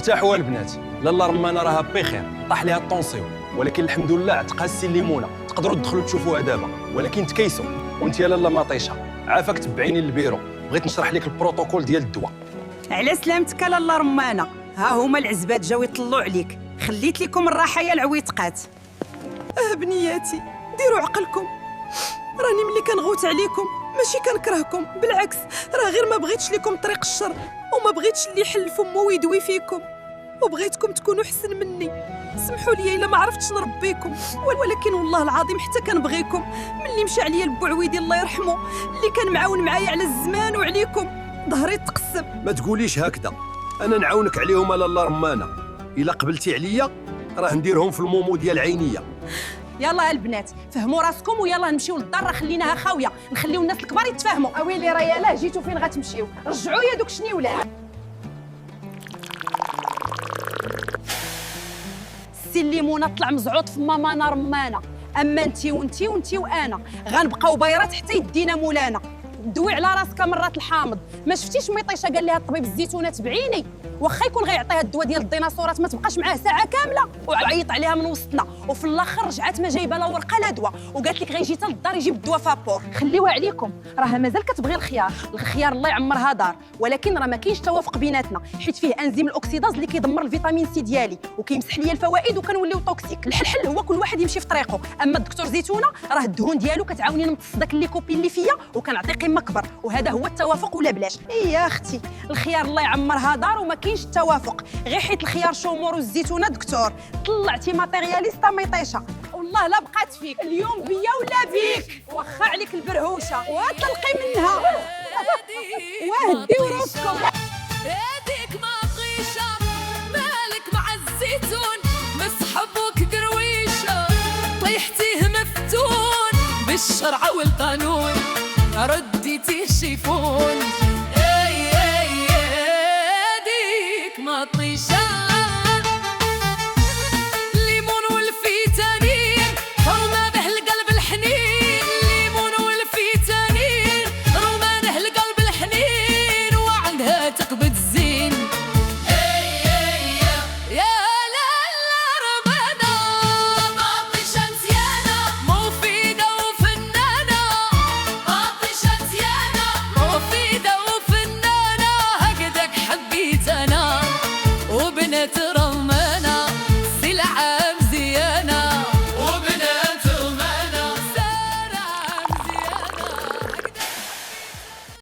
ارتاحوا البنات، لاله رمانه راها بخير، طاح ليها الطونسيون، ولكن الحمد لله عتقها السي الليمونه، تقدروا تدخلوا تشوفوها دابا، ولكن تكيسوا. وانت يا لاله مطيشه، عافاك تبعيني للبيرو، بغيت نشرح لك البروتوكول ديال الدواء. على سلامتك لاله رمانه، ها هما العزبات جاو يطلعوا عليك، خليت لكم الراحه يا العويتقات. بنياتي ديروا عقلكم، راني ملي كنغوت عليكم ماشي كنكرهكم، بالعكس راه غير ما بغيتش لكم طريق الشر، وما بغيتش اللي يحل فمو ويدوي فيكم، وبغيتكم تكونوا احسن مني. سمحوا لي الا ما عرفتش نربيكم، ولكن والله العظيم حتى كنبغيكم. ملي مشى عليا البوعويدي الله يرحمه، اللي كان معاون معايا على الزمان وعليكم، ظهري تقسم. ما تقوليش هكذا، انا نعاونك عليهم لاله رمانه، الا قبلتي عليا راه نديرهم في المومو ديال عينيه. يلا البنات فهموا راسكم ويلا نمشيو للدار، راه خليناها خاويه، نخليو الناس الكبار يتفاهموا. اويلي راه يلاه جيتو فين غتمشيو، رجعوا يا دوك شنيولات. السي الليمونه طلع مزعوط في مامانا رمانه، اما انتي وانتي وانا غنبقاو بايرات حتى يدينا مولانا. دوي على راسك مرات الحامض، ما شفتيش ميطيشه قال لها الطبيب الزيتونات بعيني، واخا يكون غيعطيها الدواء ديال الديناصورات ما تبقاش معاه ساعه كامله، وعيط عليها من وسطنا، وفي الاخر رجعت ما جايبه لا ورقه لا دواء، وقالت لك غيجي حتى للدار يجيب الدواء فابور. خليوها عليكم، راها مازال كتبغي الخيار الله يعمرها دار، ولكن راه ما كاينش توافق بيناتنا، حيت فيه انزيم الاكسيداز اللي كيدمر الفيتامين سي ديالي وكيمسح لي الفوائد وكنوليو توكسيك. الحل هو كل واحد يمشي في طريقه، اما الدكتور زيتونه راه الدهون ديالو كتعاوني نمتص داك الليكوبين اللي فيا وكنعطي قيمه كبر، وهذا هو التوافق ولا بلاش. يا اختي الخيار الله يعمرها دار وما كاينش التوافق، غير حيت الخيار شومور والزيتونه دكتور طلعتي ماتيرياليستا ميطيشه، والله لا بقات فيك اليوم بيا ولا بيك، واخا عليك البرهوشه وطلقي منها. وهديو راسكم. هاديك مطيشه مالك مع الزيتون، مسحبوك درويشه طيحتيه مفتون بالشرع والقانون، رديتي الشيفون.